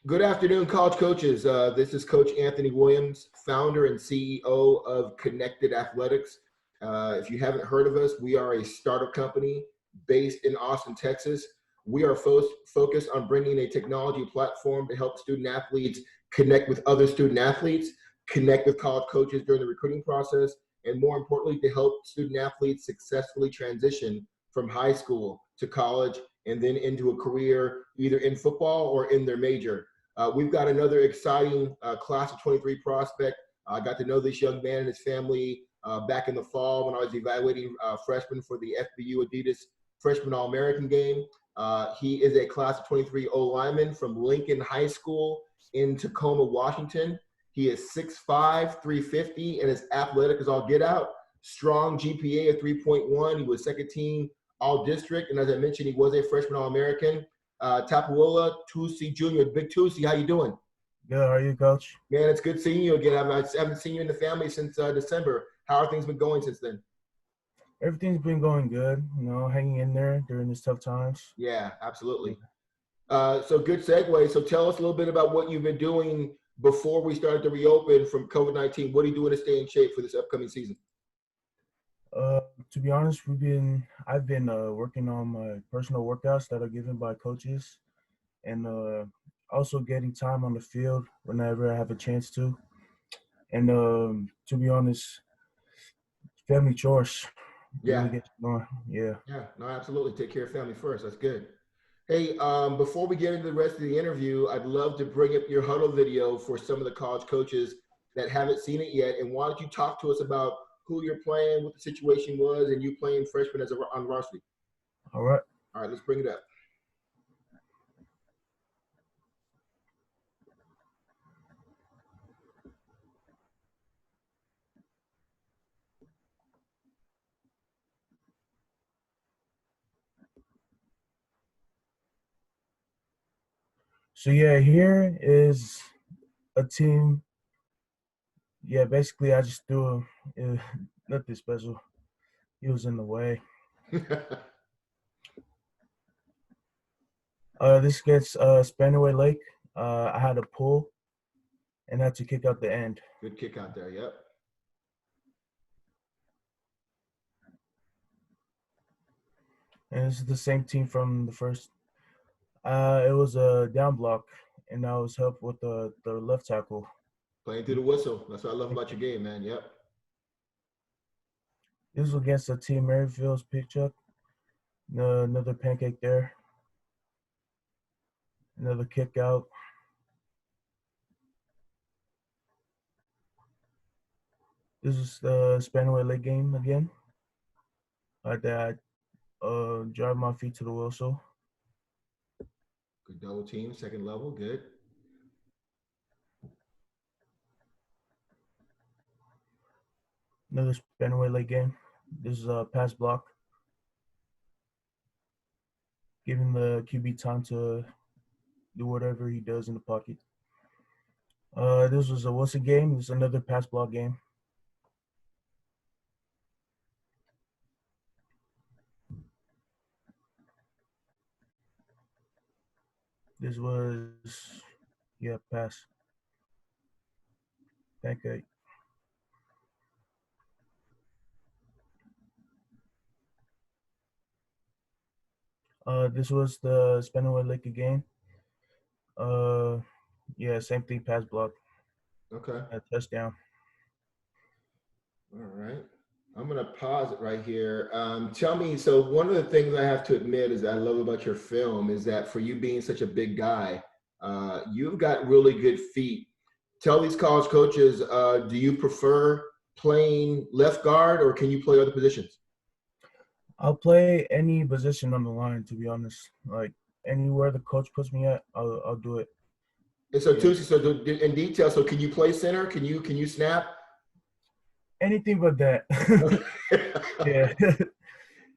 Good afternoon, college coaches. This is Coach Anthony Williams, founder and CEO of Connected Athletics. If you haven't heard of us, we are a startup company based in Austin, Texas. We are focused on bringing a technology platform to help student athletes connect with other student athletes, connect with college coaches during the recruiting process, and more importantly, to help student athletes successfully transition from high school to college and then into a career either in football or in their major. We've got another exciting class of 23 prospect. I got to know this young man and his family back in the fall when I was evaluating freshmen for the FBU Adidas Freshman All-American game. He is a class of 23 O-lineman from Lincoln High School in Tacoma, Washington. He is 6'5", 350, and is athletic as all get out. Strong GPA of 3.1. He was second team All-District, and as I mentioned, he was a freshman All-American. Tapuloa, Tusi Jr. Big Tusi, how you doing? Good. How are you, Coach? Man, it's good seeing you again. I haven't seen you in the family since December. How are things been going since then? Everything's been going good. Hanging in there during these tough times. Yeah, absolutely. So good segue. So tell us a little bit about what you've been doing before we started to reopen from COVID-19. What are you doing to stay in shape for this upcoming season? To be honest, I've been working on my personal workouts that are given by coaches, and also getting time on the field whenever I have a chance to. And to be honest, family chores Yeah. really get you going. Yeah. Yeah, no, absolutely. Take care of family first. That's good. Hey, before we get into the rest of the interview, I'd love to bring up your huddle video for some of the college coaches that haven't seen it yet. And why don't you talk to us about who you're playing, what the situation was, and you playing freshman on varsity? All right. All right, let's bring it up. So yeah, here is a team. Yeah, basically I just threw nothing special. He was in the way. This gets Spanaway Lake. I had a pull and had to kick out the end. Good kick out there. Yep. And this is the same team from the first. It was a down block, and I was helped with the left tackle. Playing through the whistle. That's what I love about your game, man. Yep. This was against the team Maryville's Pickchuck. Another pancake there. Another kick out. This is the Spanaway Lake game again. That drive my feet to the whistle. Good double team, second level. Good. Another Spanaway Lake game. This is a pass block. Giving the QB time to do whatever he does in the pocket. This was a Wilson game. This is another pass block game. This was, yeah, pass. Pancake. This was the Spanaway Lake again. Yeah, same thing, pass block. Okay. A touchdown. All right. I'm going to pause it right here. Tell me, so one of the things I have to admit is that I love about your film is that for you being such a big guy, you've got really good feet. Tell these college coaches, do you prefer playing left guard or can you play other positions? I'll play any position on the line, to be honest. Like anywhere the coach puts me at, I'll do it. And so, yeah. Tusi, so in detail, so can you play center? Can you snap? Anything but that. Yeah.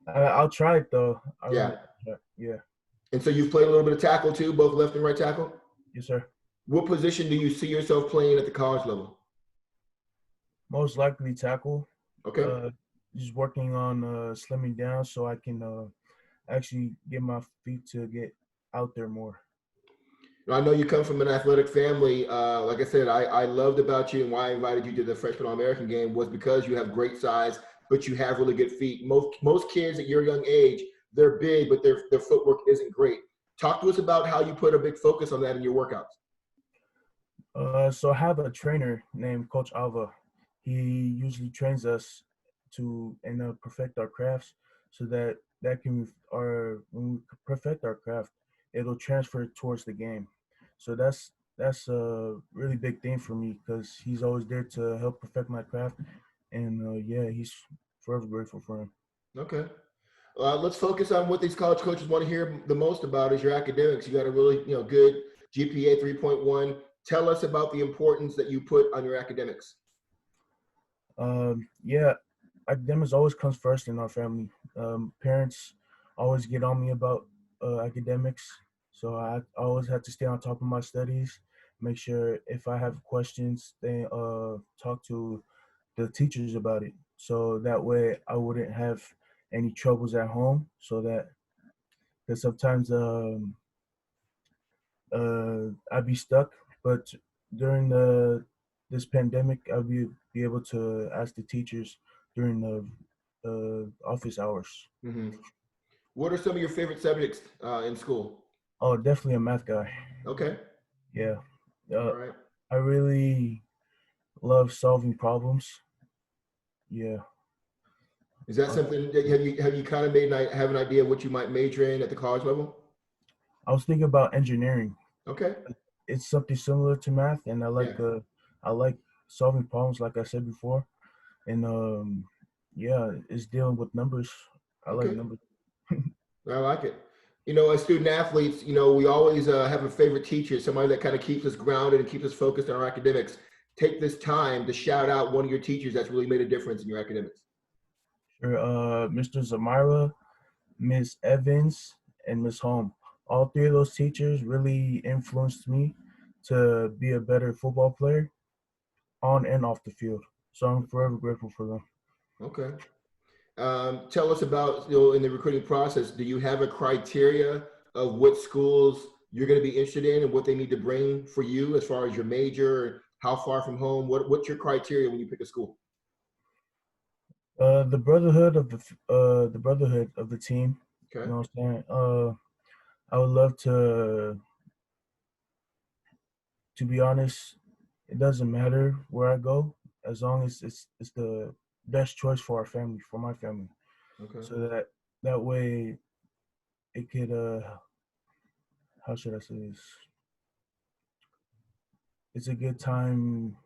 I'll try it though. Yeah. And so you've played a little bit of tackle too, both left and right tackle? Yes, sir. What position do you see yourself playing at the college level? Most likely tackle. Okay. Just working on slimming down so I can actually get my feet to get out there more. I know you come from an athletic family. Like I said, I loved about you and why I invited you to the Freshman All-American game was because you have great size, but you have really good feet. Most kids at your young age, they're big, but their footwork isn't great. Talk to us about how you put a big focus on that in your workouts. So I have a trainer named Coach Alva. He usually trains us to perfect our crafts, so that can our when we perfect our craft, it'll transfer towards the game. So that's a really big thing for me because he's always there to help perfect my craft, and yeah, he's forever grateful for him. Okay. Let's focus on what these college coaches want to hear the most about is your academics. You got a really, good GPA 3.1. Tell us about the importance that you put on your academics. Yeah, academics always comes first in our family. Parents always get on me about academics, so I always have to stay on top of my studies. Make sure if I have questions, they talk to the teachers about it, so that way I wouldn't have any troubles at home. So that because sometimes I'd be stuck, but during the this pandemic, be able to ask the teachers during the office hours. Hmm. What are some of your favorite subjects in school? Oh, definitely a math guy. Okay. Yeah, All uh, right. I really love solving problems. Yeah, Is that uh, something that have you kind of have an idea what you might major in at the college level? I was thinking about engineering. Okay. It's something similar to math, and Yeah. I like solving problems, like I said before, and yeah, it's dealing with numbers. I like Okay. numbers. I like it. As student athletes, we always have a favorite teacher, somebody that kind of keeps us grounded and keeps us focused on our academics. Take this time to shout out one of your teachers that's really made a difference in your academics. Sure, Mr. Zamira, Miss Evans, and Miss Home. All three of those teachers really influenced me to be a better football player on and off the field. So I'm forever grateful for them. Okay. Tell us about, in the recruiting process, do you have a criteria of what schools you're going to be interested in and what they need to bring for you as far as your major, how far from home? What's your criteria when you pick a school? The brotherhood of the team. You Okay. know what I'm saying? I would love to be honest. It doesn't matter where I go as long as it's the best choice for our family, for my family. Okay. So that way it could how should I say this? It's a good time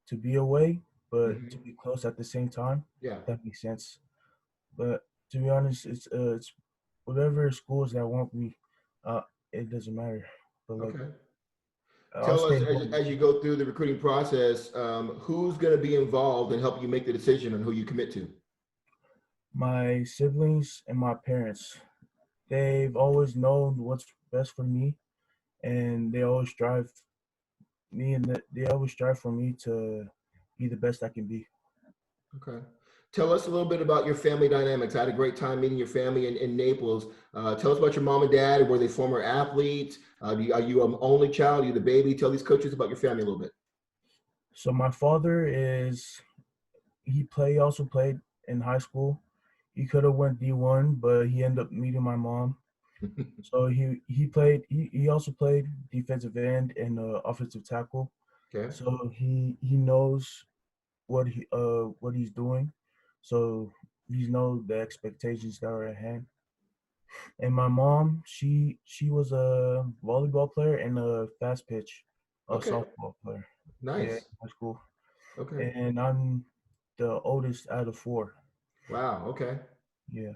to be away, but to Hmm. be close at the same time. Yeah. That makes sense. But to be honest, it's whatever schools that want me. Uh, it doesn't matter. But like Okay. I'll Tell us stay as, home. as you go through the recruiting process, who's going to be involved and help you make the decision on who you commit to? My siblings and my parents, they've always known what's best for me, and they always strive for me to be the best I can be. Okay. Tell us a little bit about your family dynamics. I had a great time meeting your family in Naples. Tell us about your mom and dad. Were they former athletes? Are you an only child? Are you the baby? Tell these coaches about your family a little bit. So my father is he also played in high school. He could have went D1, but he ended up meeting my mom. So he also played defensive end and offensive tackle. Okay. So he knows what he's doing. So he knows the expectations that are at hand. And my mom, she was a volleyball player and a fast pitch, a Okay. softball player. Yeah, in Nice. high school. Okay. And I'm the oldest out of four. Wow. Okay. Yeah.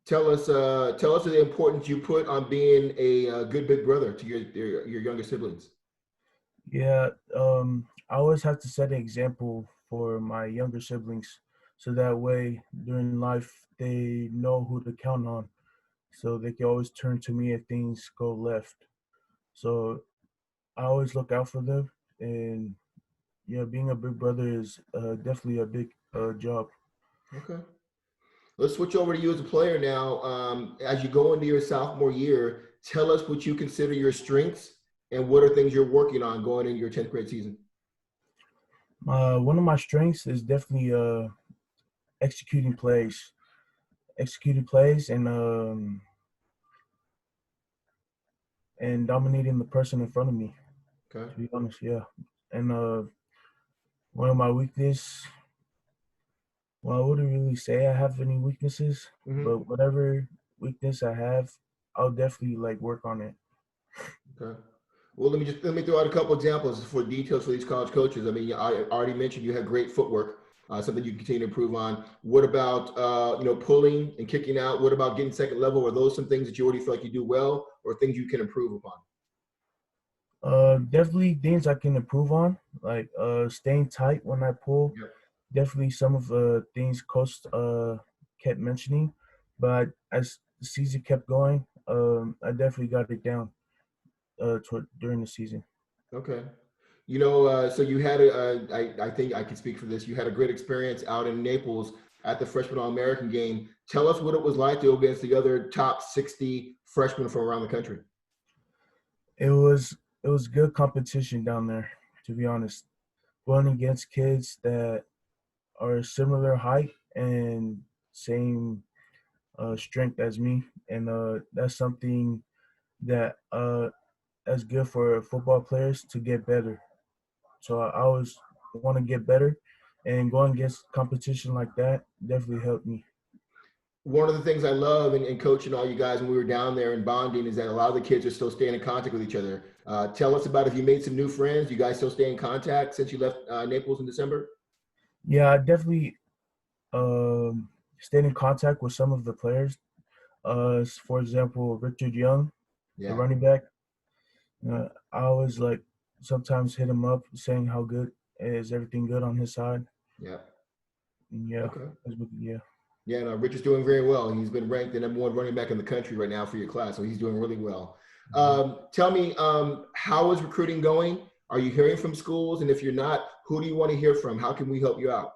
Tell us the importance you put on being a good big brother to your younger siblings. Yeah, I always have to set an example for my younger siblings, so that way during life they know who to count on, so they can always turn to me if things go left. So I always look out for them, and yeah, being a big brother is definitely a big job. Okay. Let's switch over to you as a player now. As you go into your sophomore year, tell us what you consider your strengths And what are things you're working on going into your 10th grade season? One of my strengths is definitely executing plays, and dominating the person in front of me. Okay. To be honest, yeah. And one of my weakness, well, I wouldn't really say I have any weaknesses, Mm-hmm. but whatever weakness I have, I'll definitely like work on it. Okay. Well, let me throw out a couple examples for details for these college coaches. I mean, I already mentioned you have great footwork, something you can continue to improve on. What about pulling and kicking out? What about getting second level? Are those some things that you already feel like you do well, or things you can improve upon? Definitely things I can improve on, like staying tight when I pull. Yep. Definitely some of the things coach kept mentioning, but as the season kept going, I definitely got it down during the season. Okay. So you had I think I can speak for this. You had a great experience out in Naples at the Freshman All-American game. Tell us what it was like to go against the other top 60 freshmen from around the country. It was good competition down there, to be honest. Going against kids that are similar height and same strength as me, and that's something that that's good for football players to get better. So I always want to get better, and going against competition like that definitely helped me. One of the things I love in coaching all you guys when we were down there and bonding is that a lot of the kids are still staying in contact with each other. Tell us about if you made some new friends. You guys still stay in contact since you left Naples in December? Yeah, I definitely stayed in contact with some of the players. For example, Richard Young, the Yeah, running back. I always like sometimes hit him up saying how good is everything good on his side. yeah. And yeah, Okay. yeah. Yeah, no, Rich is doing very well. He's been ranked the number one running back in the country right now for your class, so he's doing really well. Tell me, how is recruiting going? Are you hearing from schools? And if you're not, who do you want to hear from? How can we help you out?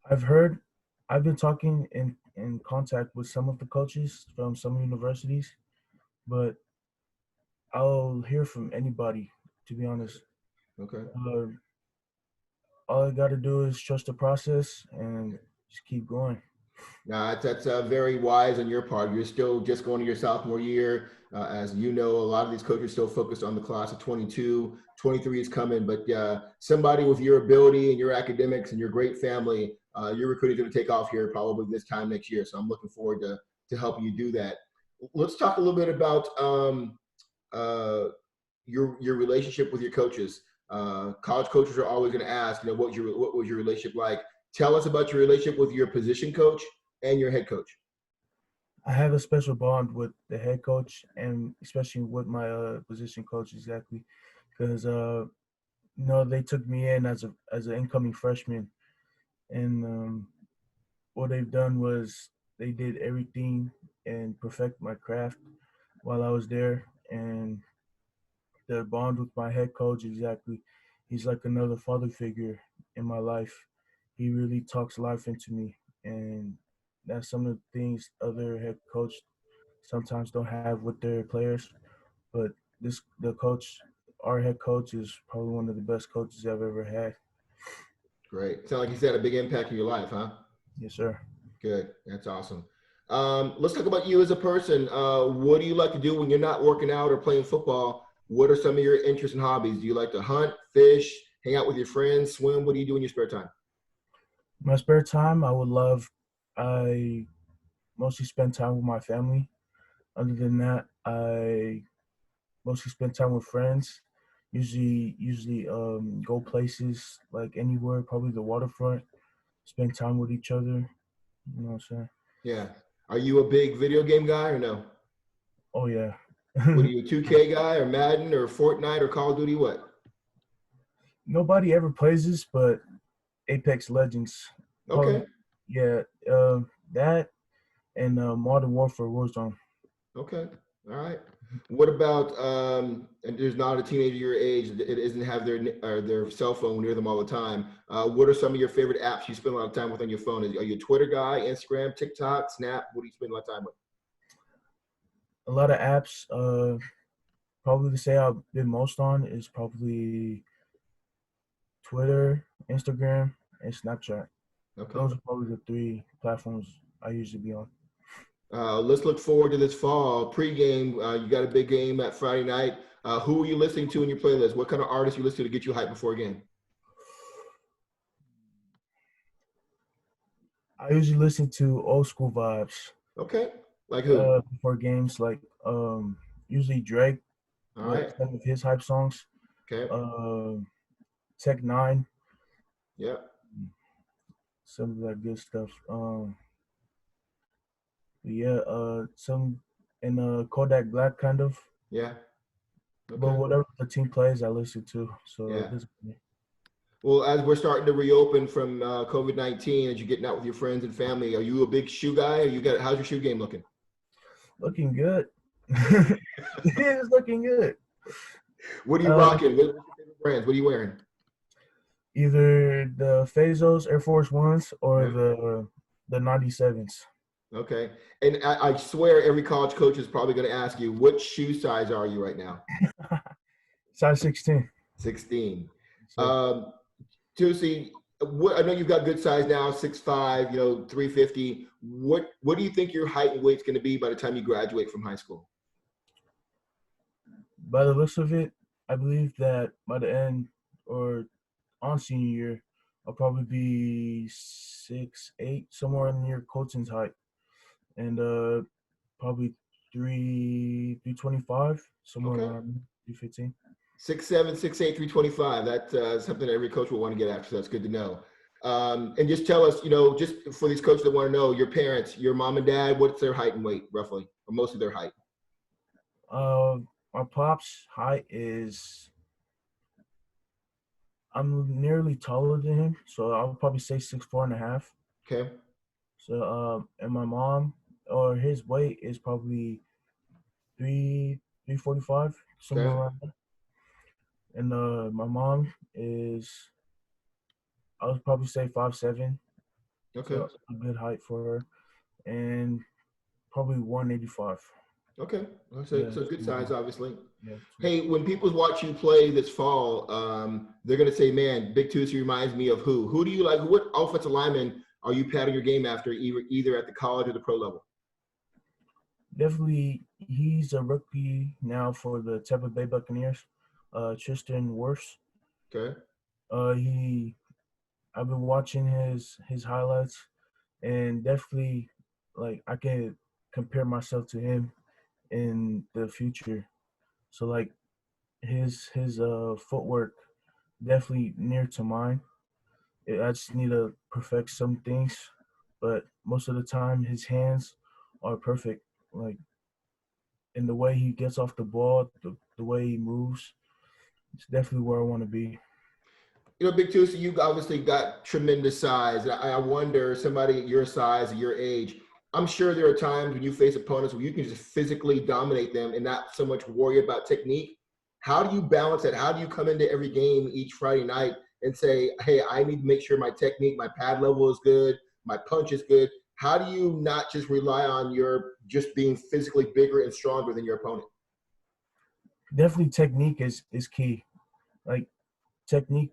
I've heard, I've been talking in contact with some of the coaches from some universities, but I'll hear from anybody, to be honest. Okay. Uh, all I got to do is trust the process and just keep going. Now, that's very wise on your part. You're still just going to your sophomore year. As you know, a lot of these coaches still focused on the class of 22, 23 is coming. But somebody with your ability and your academics and your great family, your recruiting is going to take off here probably this time next year. So I'm looking forward to helping you do that. Let's talk a little bit about uh, your relationship with your coaches. College coaches are always going to ask, what was your relationship like? Tell us about your relationship with your position coach and your head coach. I have a special bond with the head coach and especially with my position coach exactly because they took me in as an incoming freshman, and what they've done was they did everything and perfect my craft while I was there. And the bond with my head coach, exactly, he's like another father figure in my life. He really talks life into me, and that's some of the things other head coach sometimes don't have with their players. But the coach, our head coach, is probably one of the best coaches I've ever had. Great. Sound like he's had a big impact in your life, huh? Yes, sir. Good. That's awesome. Let's talk about you as a person. What do you like to do when you're not working out or playing football? What are some of your interests and hobbies? Do you like to hunt, fish, hang out with your friends, swim? What do you do in your spare time? My spare time, I mostly spend time with my family. Other than that, I mostly spend time with friends. Usually go places like anywhere, probably the waterfront. Spend time with each other. You know what I'm saying? Yeah. Are you a big video game guy or no? Oh yeah. What are you, a 2K guy or Madden or Fortnite or Call of Duty? What? Nobody ever plays this, but Apex Legends. Probably, Okay. yeah. That and Modern Warfare Warzone. Okay. All right. What about and there's not a teenager your age that it doesn't have their cell phone near them all the time. What are some of your favorite apps you spend a lot of time with on your phone? Are you a Twitter guy, Instagram, TikTok, Snap? What do you spend a lot of time with? A lot of apps. Probably to say I've been most on is probably Twitter, Instagram, and Snapchat. Okay. Those are probably the three platforms I usually be on. Let's look forward to this fall pregame. You got a big game at Friday night. Who are you listening to in your playlist? What kind of artists you listen to get you hyped before a game? I usually listen to old school vibes Okay. Like who? before games, like usually Drake All with right. some of his hype songs, Okay. Tech Nine, Yeah. some of that good stuff. Yeah, some and Kodak Black kind of, Yeah. but Okay. whatever the team plays, I listen to. So Yeah. it doesn't. Well, as we're starting to reopen from COVID-19, as you're getting out with your friends and family, are you a big shoe guy? Or you got how's your shoe game looking? Looking good. It is looking good. What are you Uh, rocking? What's your favorite brands? What are you wearing? Either the Fazos Air Force Ones or Yeah. the 97s. Okay. And I swear every college coach is probably going to ask you, what shoe size are you right now? Size 16. 16. So Um, Tusi, I know you've got good size now, 6'5", 350. What do you think your height and weight's going to be by the time you graduate from high school? by the looks of it, I believe that by the end or on senior year, I'll probably be 6'8", somewhere near Colton's height, and probably 325, somewhere Okay. around 315. 6'7", 6'8", 325. That's something that every coach will want to get after. So that's good to know. And just tell us, just for these coaches that want to know, your parents, your mom and dad, what's their height and weight roughly, or most of their height? Uh, my pop's height is I'm nearly taller than him, so I'll probably say 6'4.5". Okay. So and my mom or his weight is probably 345, somewhere Okay. around there. And my mom is I would probably say 5'7", Okay. so a good height for her, and probably 185. Okay. So, Yeah, so good somewhere size, around. obviously. Yeah. Hey, when people watch you play this fall, they're going to say, man, Big Tusi reminds me of who? Who do you like? What offensive lineman are you patting your game after, either at the college or the pro level? Definitely, he's a rookie now for the Tampa Bay Buccaneers. Tristan Wirfs. Okay. He I've been watching his highlights, and definitely like I can compare myself to him in the future. So like his footwork definitely near to mine. I just need to perfect some things, but most of the time his hands are perfect. Like in the way he gets off the ball, the way he moves, it's definitely where I want to be. Big Tusi, you obviously got tremendous size. I wonder, somebody at your size, at your age, I'm sure there are times when you face opponents where you can just physically dominate them and not so much worry about technique. How do you balance that? How do you come into every game each Friday night and say, hey, I need to make sure my technique, my pad level is good, my punch is good? How do you not just rely on your just being physically bigger and stronger than your opponent? Definitely technique is key. Like technique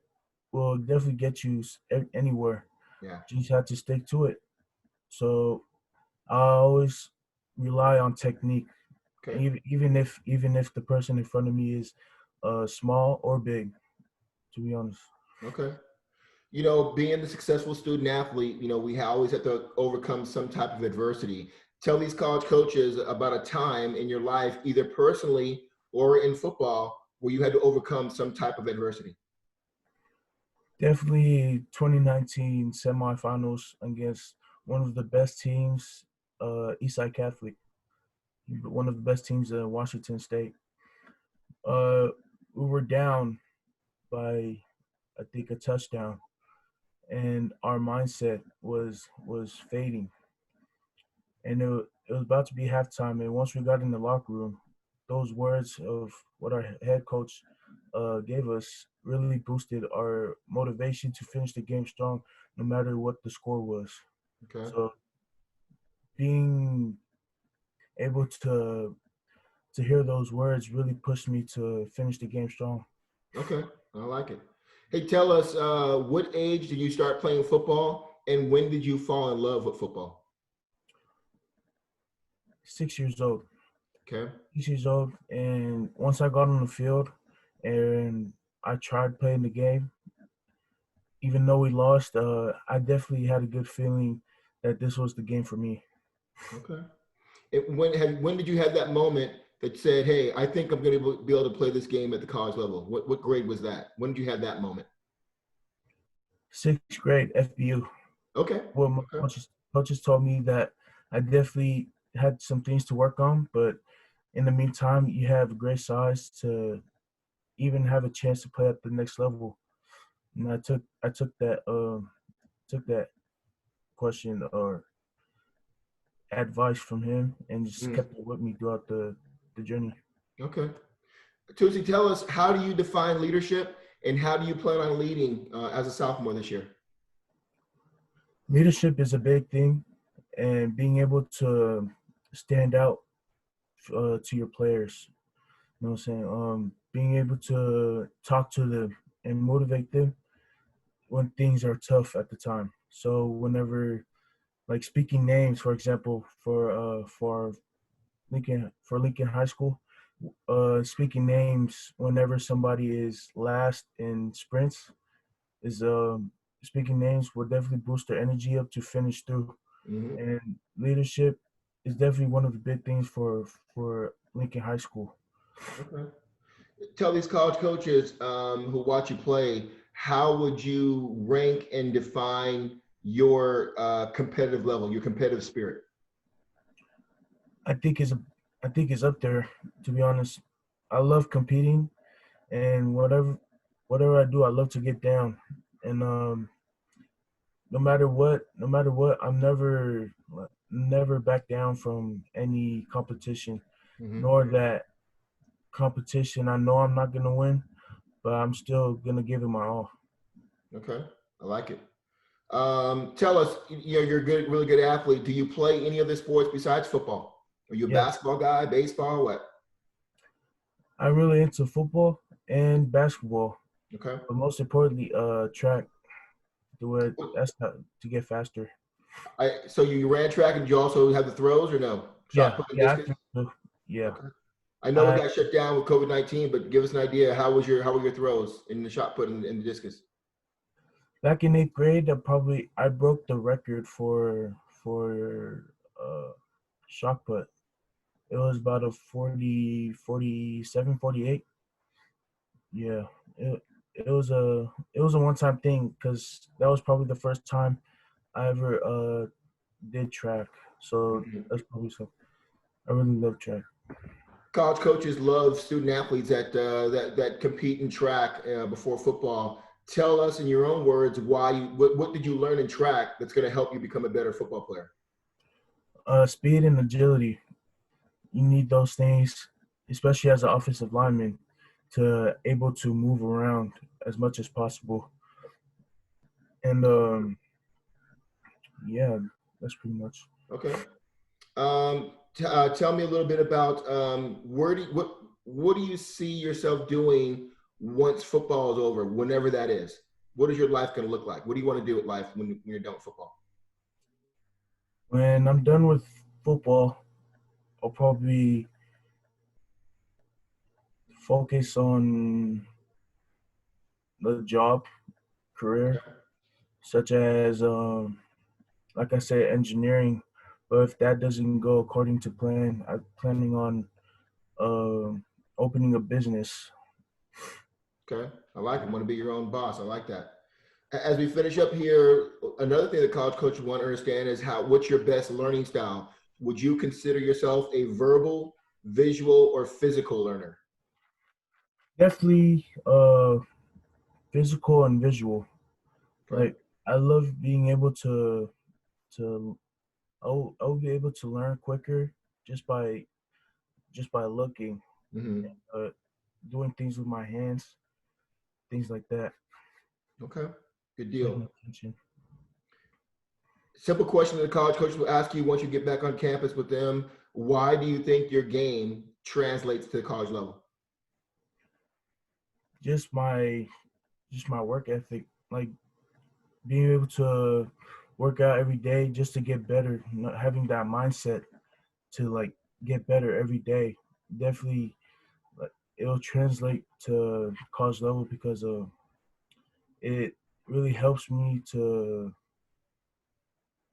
will definitely get you anywhere. Yeah. You just have to stick to it. So I always rely on technique, Okay. even if the person in front of me is small or big. To be honest, Okay. Being the successful student athlete, we always have to overcome some type of adversity. Tell these college coaches about a time in your life, either personally or in football, where you had to overcome some type of adversity. definitely 2019 semifinals against one of the best teams, Eastside Catholic, one of the best teams in Washington State. Uh, we were down by I think a touchdown, and our mindset was fading, and it was about to be halftime. And once we got in the locker room, those words of what our head coach gave us really boosted our motivation to finish the game strong, no matter what the score was. Okay. So being able to to hear those words really pushed me to finish the game strong. Okay, I like it. Hey, tell us, what age did you start playing football, and when did you fall in love with football? 6 years old. Okay. 6 years old, and once I got on the field and I tried playing the game, even though we lost, I definitely had a good feeling that this was the game for me. Okay. When did you have that moment that said, "Hey, I think I'm going to be able to play this game at the college level"? What grade was that? When did you have that moment? Sixth grade FBU. Okay. Well, my Okay. coaches told me that I definitely had some things to work on, but in the meantime, you have a great size to even have a chance to play at the next level. And I took that question or advice from him and just Mhm. kept it with me throughout the journey. Okay. Tusi, tell us, how do you define leadership, and how do you plan on leading as a sophomore this year? Leadership is a big thing, and being able to stand out to your players. You know what I'm saying? Being able to talk to them and motivate them when things are tough at the time. So whenever, like speaking names, for example, for Lincoln High School, speaking names whenever somebody is last in sprints is speaking names will definitely boost their energy up to finish through. Hmm. And leadership is definitely one of the big things for Lincoln High School. Okay. Tell these college coaches who watch you play, how would you rank and define your competitive level, your competitive spirit? I think is I think is up there. To be honest, I love competing, and whatever I do, I love to get down. And no matter what, I'm never back down from any competition. Hmm. Nor that competition, I know I'm not gonna win, but I'm still gonna give it my all. Okay, I like it. Tell us, you're a good, really good athlete. Do you play any other sports besides football? Are you a Yeah, basketball guy, baseball, what? I'm really into football and basketball, Okay. but most importantly, track. Do it. That's to get faster. So you ran track, and you also have the throws, or no? Shot Yeah, put and yeah, discus? yeah. Okay. I know it I got shut down with COVID-19, but give us an idea. How were your throws in the shot put and the discus? Back in eighth grade, I broke the record for uh shot put. It was about a 40, 47, 48. Yeah, it was a one time thing because that was probably the first time I ever did track. So Mhm. that's probably so. I really love track. College coaches love student athletes that compete in track before football. Tell us in your own words what did you learn in track that's going to help you become a better football player? Speed and agility. You need those things, especially as an offensive lineman, to able to move around as much as possible. And yeah, that's pretty much. Okay. Tell me a little bit about what do you see yourself doing once football is over, whenever that is? What is your life going to look like? What do you want to do with life when you're done with football? When I'm done with football, I'll probably focus on the job career, Okay. such as like I said, engineering. But if that doesn't go according to plan, I'm planning on um opening a business. Okay. I like it. Want to be your own boss. I like that. As we finish up here, another thing that college coaches want to understand is what's your best learning style? Would you consider yourself a verbal, visual, or physical learner? Definitely physical and visual. Okay. Like I love being able to I'll be able to learn quicker just by looking, Hmm. uh, doing things with my hands, things like that, Okay. Good deal. paying attention. Simple question that the college coaches will ask you once you get back on campus with them. Why do you think your game translates to the college level? Just my work ethic, like being able to work out every day just to get better, having that mindset to like get better every day. Definitely, like, it'll translate to college level because it really helps me to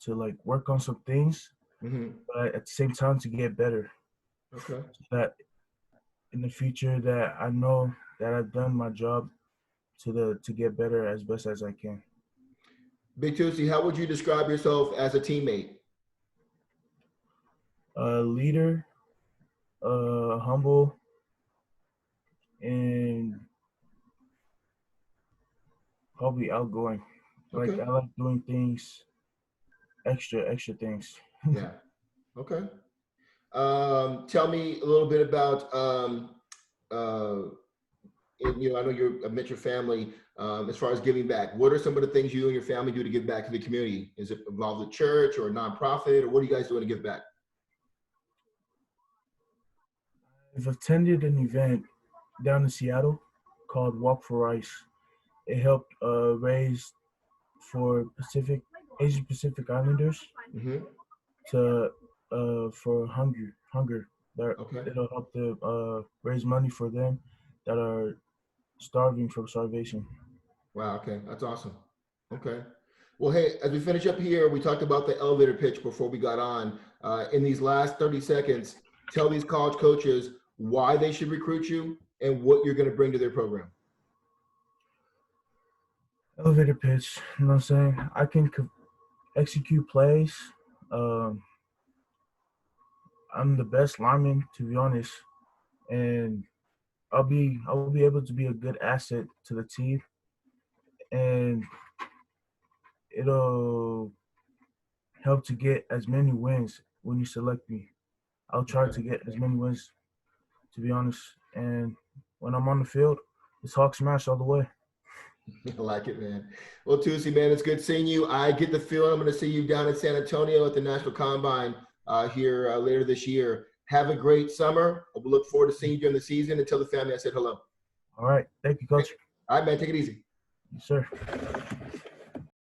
like work on some things, Mm-hmm. but at the same time to get better. Okay. So that in the future that I know that I've done my job to get better as best as I can. Big Tusi, how would you describe yourself as a teammate? Leader, humble, and probably outgoing. Like Okay. I like doing things, extra things. Yeah. Okay. Tell me a little bit about, I know I met your family. As far as giving back, what are some of the things you and your family do to give back to the community? Is it involved with church or a nonprofit, or what are you guys doing to give back? I've attended an event down in Seattle called Walk for Rice. It helped raise for Asian Pacific Islanders Mm-hmm. to for hunger. That Okay. it'll help to raise money for them that are starving from starvation. Wow. Okay. That's awesome. Okay. Well, hey, as we finish up here, we talked about the elevator pitch before we got on. In these last 30 seconds, tell these college coaches why they should recruit you and what you're going to bring to their program. Elevator pitch, you know what I'm saying? I can execute plays. Um, I'm the best lineman, to be honest, and I'll be able to be a good asset to the team, and it'll help to get as many wins when you select me. I'll try Okay. to get as many wins, to be honest. And when I'm on the field, it's Hawk Smash all the way. I like it, man. Well, Tusi, man, it's good seeing you. I get the feeling I'm going to see you down in San Antonio at the National Combine here later this year. Have a great summer. We look forward to seeing you during the season. And tell the family I said hello. All right. Thank you, Coach. All right, man. Take it easy. Yes, sir.